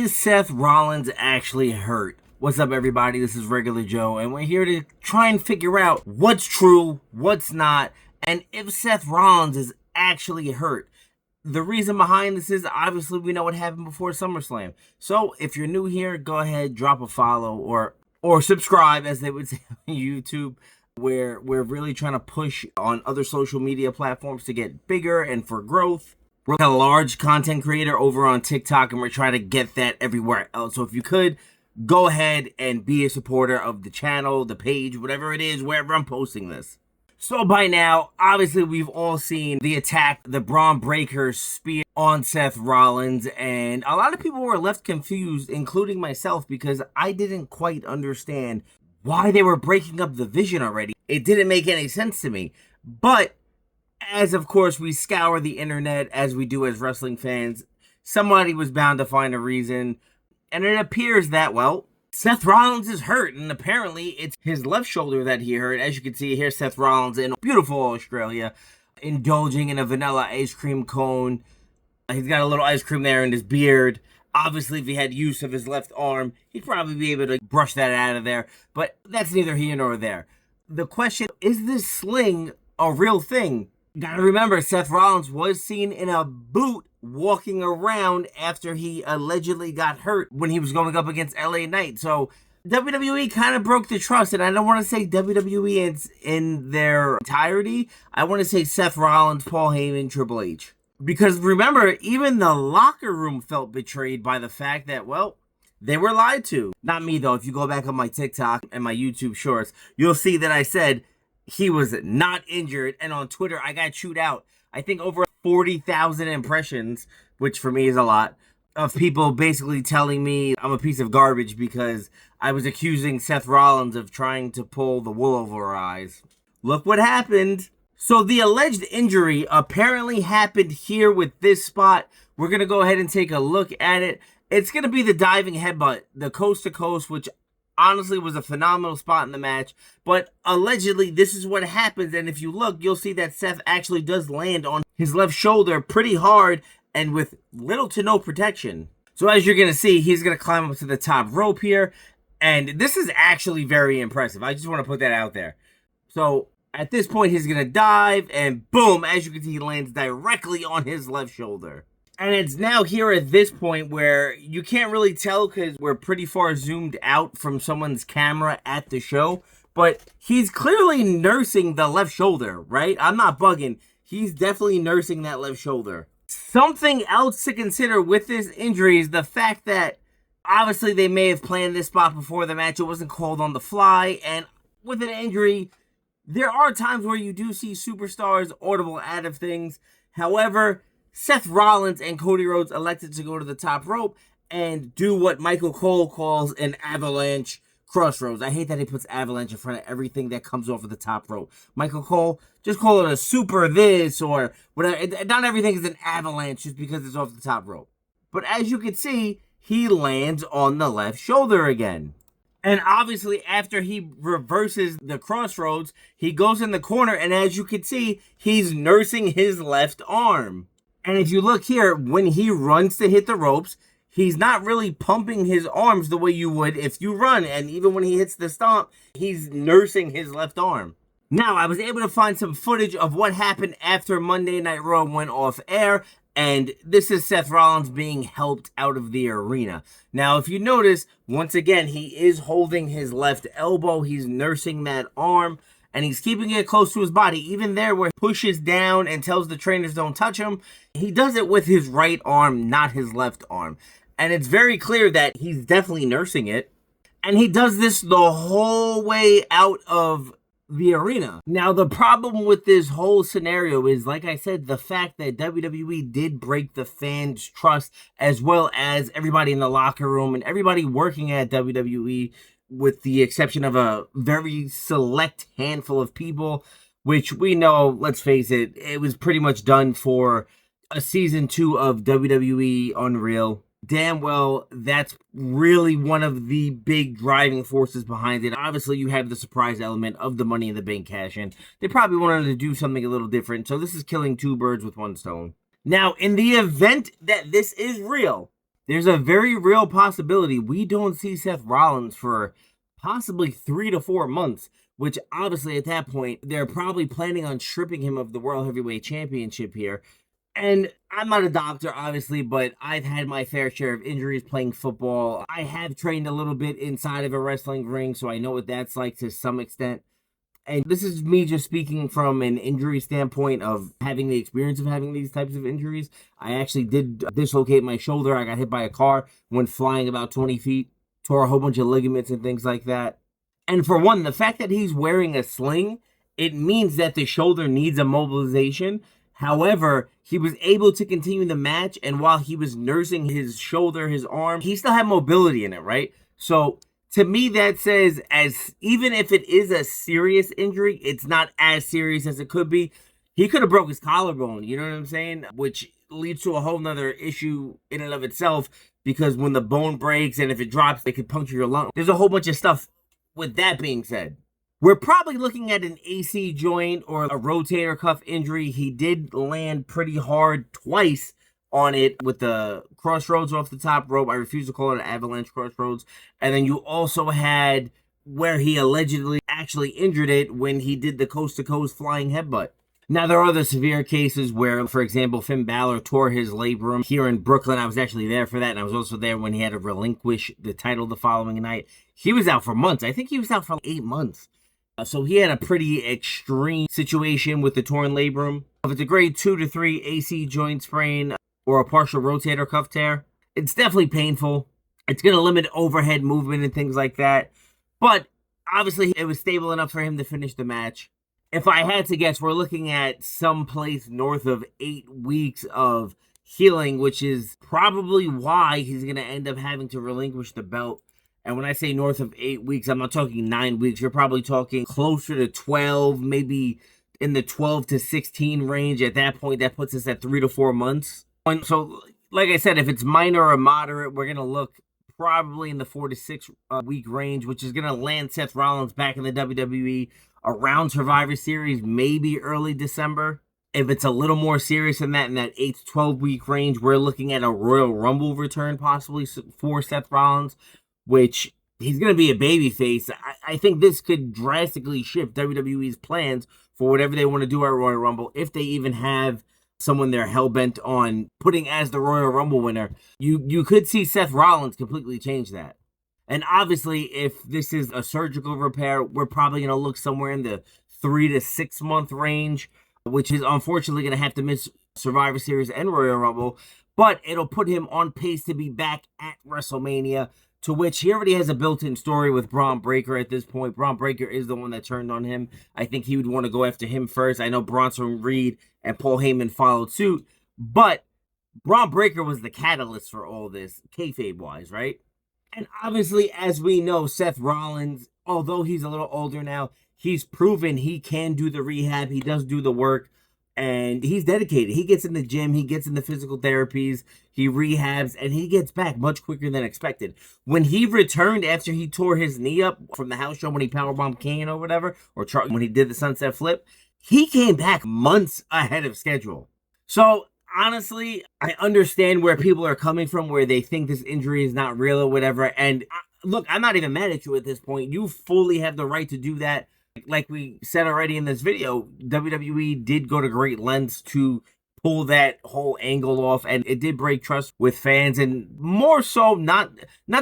Is Seth Rollins actually hurt? What's up, everybody? This is Regular Joe, and we're here to try and figure out what's true, what's not, and if Seth Rollins is actually hurt. The reason behind this is, obviously, we know what happened before SummerSlam. So, if you're new here, go ahead, drop a follow, or subscribe, as they would say on YouTube, where we're really trying to push on other social media platforms to get bigger and for growth. We're a large content creator over on TikTok, and we're trying to get that everywhere else. So if you could, go ahead and be a supporter of the channel, the page, whatever it is, wherever I'm posting this. So by now, obviously, we've all seen the attack, the Bron Breakker spear on Seth Rollins, and a lot of people were left confused, including myself, because I didn't quite understand why they were breaking up the Vision already. It didn't make any sense to me. But as, of course, we scour the internet, as we do as wrestling fans, somebody was bound to find a reason. And it appears that, well, Seth Rollins is hurt. And apparently, it's his left shoulder that he hurt. As you can see here, Seth Rollins in beautiful Australia, indulging in a vanilla ice cream cone. He's got a little ice cream there in his beard. Obviously, if he had use of his left arm, he'd probably be able to brush that out of there. But that's neither here nor there. The question, is this sling a real thing? Gotta remember, Seth Rollins was seen in a boot walking around after he allegedly got hurt when he was going up against LA Knight. So WWE kind of broke the trust, and I don't want to say WWE in their entirety. I want to say Seth Rollins, Paul Heyman, Triple H. Because remember, even the locker room felt betrayed by the fact that, well, they were lied to. Not me, though. If you go back on my TikTok and my YouTube shorts, you'll see that I said he was not injured, and on Twitter, I got chewed out. I think over 40,000 impressions, which for me is a lot, of people basically telling me I'm a piece of garbage because I was accusing Seth Rollins of trying to pull the wool over our eyes. Look what happened. So the alleged injury apparently happened here with this spot. We're going to go ahead and take a look at it. It's going to be the diving headbutt, the coast to coast, which honestly was a phenomenal spot in the match, but allegedly this is what happens, and if you look, you'll see that Seth actually does land on his left shoulder pretty hard and with little to no protection. So as you're going to see, he's going to climb up to the top rope here, and this is actually very impressive. I just want to put that out there. So at this point, he's going to dive, and boom, as you can see, he lands directly on his left shoulder. And it's now here at this point where you can't really tell because we're pretty far zoomed out from someone's camera at the show. But he's clearly nursing the left shoulder, right? I'm not bugging. He's definitely nursing that left shoulder. Something else to consider with this injury is the fact that obviously they may have planned this spot before the match. It wasn't called on the fly. And with an injury, there are times where you do see superstars audible out of things. However, Seth Rollins and Cody Rhodes elected to go to the top rope and do what Michael Cole calls an avalanche crossroads. I hate that he puts avalanche in front of everything that comes off of the top rope. Michael Cole, just call it a super this or whatever. Not everything is an avalanche just because it's off the top rope. But as you can see, he lands on the left shoulder again. And obviously, after he reverses the crossroads, he goes in the corner, and as you can see, he's nursing his left arm. And if you look here, when he runs to hit the ropes, he's not really pumping his arms the way you would if you run. And even when he hits the stomp, he's nursing his left arm. Now, I was able to find some footage of what happened after Monday Night Raw went off air. And this is Seth Rollins being helped out of the arena. Now, if you notice, once again, he is holding his left elbow. He's nursing that arm. And he's keeping it close to his body. Even there where he pushes down and tells the trainers don't touch him, he does it with his right arm, not his left arm. And it's very clear that he's definitely nursing it. And he does this the whole way out of the arena. Now, the problem with this whole scenario is, like I said, the fact that WWE did break the fans' trust, as well as everybody in the locker room and everybody working at WWE, with the exception of a very select handful of people, which we know, let's face it, it was pretty much done for a season 2 of WWE Unreal. Damn well, that's really one of the big driving forces behind it. Obviously, you have the surprise element of the Money in the Bank cash-in. They probably wanted to do something a little different, so this is killing two birds with one stone. Now, in the event that this is real, there's a very real possibility we don't see Seth Rollins for possibly 3 to 4 months, which obviously at that point, they're probably planning on stripping him of the World Heavyweight Championship here. And I'm not a doctor, obviously, but I've had my fair share of injuries playing football. I have trained a little bit inside of a wrestling ring, so I know what that's like to some extent. And this is me just speaking from an injury standpoint of having the experience of having these types of injuries. I actually did dislocate my shoulder. I got hit by a car, went flying about 20 feet, tore a whole bunch of ligaments and things like that. And for one, the fact that he's wearing a sling, it means that the shoulder needs a mobilization. However, he was able to continue the match, and while he was nursing his shoulder, his arm, he still had mobility in it, right? So to me, that says, as even if it is a serious injury, it's not as serious as it could be. He could have broke his collarbone, you know what I'm saying? Which leads to a whole nother issue in and of itself, because when the bone breaks and if it drops, it could puncture your lung. There's a whole bunch of stuff with that being said. We're probably looking at an AC joint or a rotator cuff injury. He did land pretty hard twice on it with the crossroads off the top rope. I refuse to call it an avalanche crossroads. And then you also had where he allegedly actually injured it when he did the coast-to-coast flying headbutt. Now, there are other severe cases where, for example, Finn Balor tore his labrum here in Brooklyn. I was actually there for that, and I was also there when he had to relinquish the title the following night. He was out for months. I think he was out for 8 months. So he had a pretty extreme situation with the torn labrum. If it's a grade 2 to 3 AC joint sprain or a partial rotator cuff tear, it's definitely painful. It's going to limit overhead movement and things like that. But obviously, it was stable enough for him to finish the match. If I had to guess, we're looking at someplace north of 8 weeks of healing, which is probably why he's going to end up having to relinquish the belt. And when I say north of 8 weeks, I'm not talking 9 weeks. You're probably talking closer to 12, maybe in the 12 to 16 range. At that point, that puts us at 3 to 4 months. And so, like I said, if it's minor or moderate, we're going to look probably in the 4 to 6 week range, which is going to land Seth Rollins back in the WWE around Survivor Series, maybe early December. If it's a little more serious than that, in that 8 to 12 week range, we're looking at a Royal Rumble return possibly for Seth Rollins, which he's going to be a babyface. I think this could drastically shift WWE's plans for whatever they want to do at Royal Rumble, if they even have someone they're hell-bent on putting as the Royal Rumble winner. You could see Seth Rollins completely change that. And obviously, if this is a surgical repair, we're probably going to look somewhere in the 3 to 6 month range, which is unfortunately going to have to miss Survivor Series and Royal Rumble. But it'll put him on pace to be back at WrestleMania, to which he already has a built-in story with Bron Breakker at this point. Bron Breakker is the one that turned on him. I think he would want to go after him first. I know Bronson Reed and Paul Heyman followed suit, but Bron Breakker was the catalyst for all this, kayfabe-wise, right? And obviously, as we know, Seth Rollins, although he's a little older now, he's proven he can do the rehab. He does do the work. And he's dedicated. He gets in the gym. He gets in the physical therapies. He rehabs. And he gets back much quicker than expected. When he returned after he tore his knee up from the house show when he powerbombed Kane or whatever, or when he did the sunset flip, he came back months ahead of schedule. So, honestly, I understand where people are coming from, where they think this injury is not real or whatever. And look, I'm not even mad at you at this point. You fully have the right to do that. Like we said already in this video, WWE did go to great lengths to pull that whole angle off, and it did break trust with fans, and more so not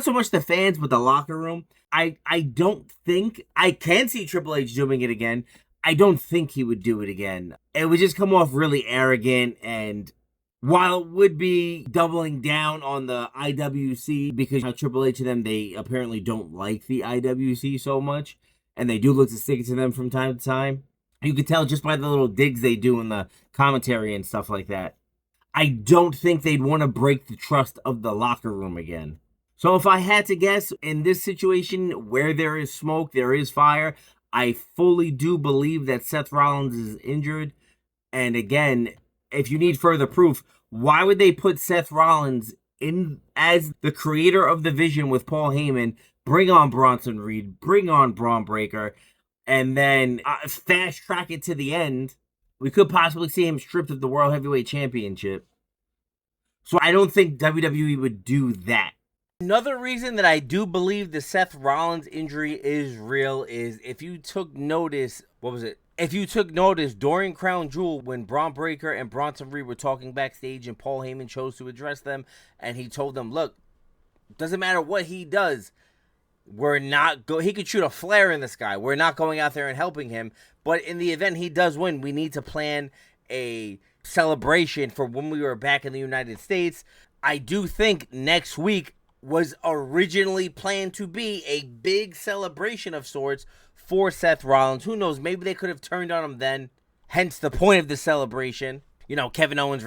so much the fans, but the locker room. I don't think I can see Triple H doing it again. I don't think he would do it again. It would just come off really arrogant, and while it would be doubling down on the IWC, because Triple H and them, they apparently don't like the IWC so much, and they do look to stick it to them from time to time. You could tell just by the little digs they do in the commentary and stuff like that. I don't think they'd want to break the trust of the locker room again. So if I had to guess, in this situation, where there is smoke, there is fire. I fully do believe that Seth Rollins is injured. And again, if you need further proof, why would they put Seth Rollins in as the creator of the vision with Paul Heyman? Bring on Bronson Reed, bring on Bron Breakker, and then fast track it to the end. We could possibly see him stripped of the World Heavyweight Championship. So I don't think WWE would do that. Another reason that I do believe the Seth Rollins injury is real is if you took notice, If you took notice during Crown Jewel when Bron Breakker and Bronson Reed were talking backstage and Paul Heyman chose to address them and he told them, look, doesn't matter what he does, he could shoot a flare in the sky. We're not going out there and helping him. But in the event he does win, we need to plan a celebration for when we were back in the United States. I do think next week was originally planned to be a big celebration of sorts for Seth Rollins. Who knows? Maybe they could have turned on him then. Hence the point of the celebration. You know, Kevin Owens,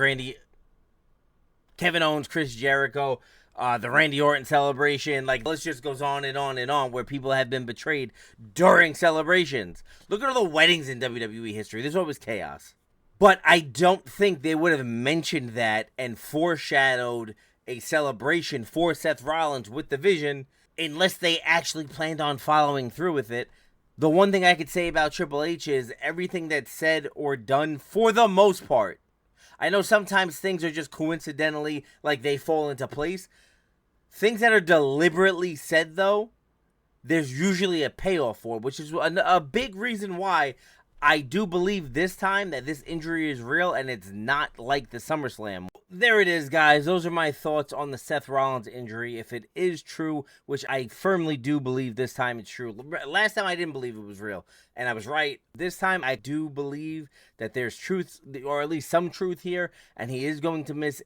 Chris Jericho, the Randy Orton celebration. Like, the list just goes on and on and on where people have been betrayed during celebrations. Look at all the weddings in WWE history. This one was chaos. But I don't think they would have mentioned that and foreshadowed a celebration for Seth Rollins with the Vision unless they actually planned on following through with it. The one thing I could say about Triple H is everything that's said or done, for the most part. I know sometimes things are just coincidentally, like, they fall into place. Things that are deliberately said, though, there's usually a payoff for, which is a big reason why I do believe this time that this injury is real and it's not like the SummerSlam. There it is, guys. Those are my thoughts on the Seth Rollins injury. If it is true, which I firmly do believe this time it's true. Last time I didn't believe it was real, and I was right. This time I do believe that there's truth, or at least some truth here, and he is going to miss.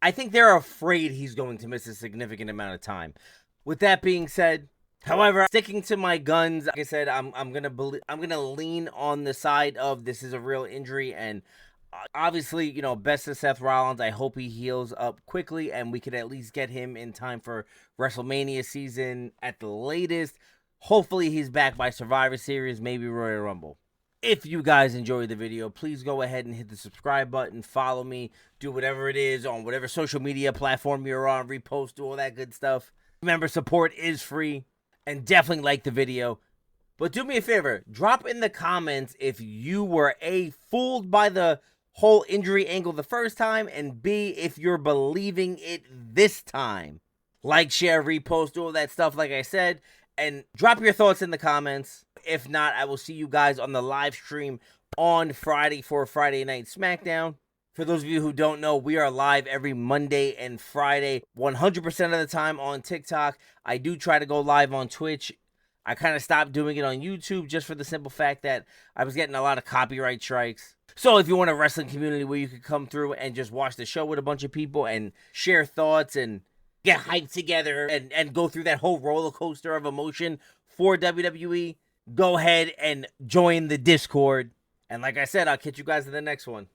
I think they're afraid he's going to miss a significant amount of time. With that being said, however, sticking to my guns, like I said, I'm gonna lean on the side of this is a real injury, and obviously, you know, best of Seth Rollins. I hope he heals up quickly and we could at least get him in time for WrestleMania season at the latest. Hopefully he's back by Survivor Series, maybe Royal Rumble. If you guys enjoyed the video, please go ahead and hit the subscribe button, follow me, do whatever it is on whatever social media platform you're on, repost, do all that good stuff. Remember, support is free, and definitely like the video. But do me a favor, drop in the comments if you were A, fooled by the whole injury angle the first time, and B, if you're believing it this time. Like, share, repost, all that stuff like I said, and drop your thoughts in the comments. If not, I will see you guys on the live stream on Friday for Friday Night SmackDown. For those of you who don't know, we are live every Monday and Friday, 100% of the time on TikTok. I do try to go live on Twitch. I kind of stopped doing it on YouTube just for the simple fact that I was getting a lot of copyright strikes. So if you want a wrestling community where you could come through and just watch the show with a bunch of people and share thoughts and get hyped together and go through that whole roller coaster of emotion for WWE, go ahead and join the Discord. And like I said, I'll catch you guys in the next one.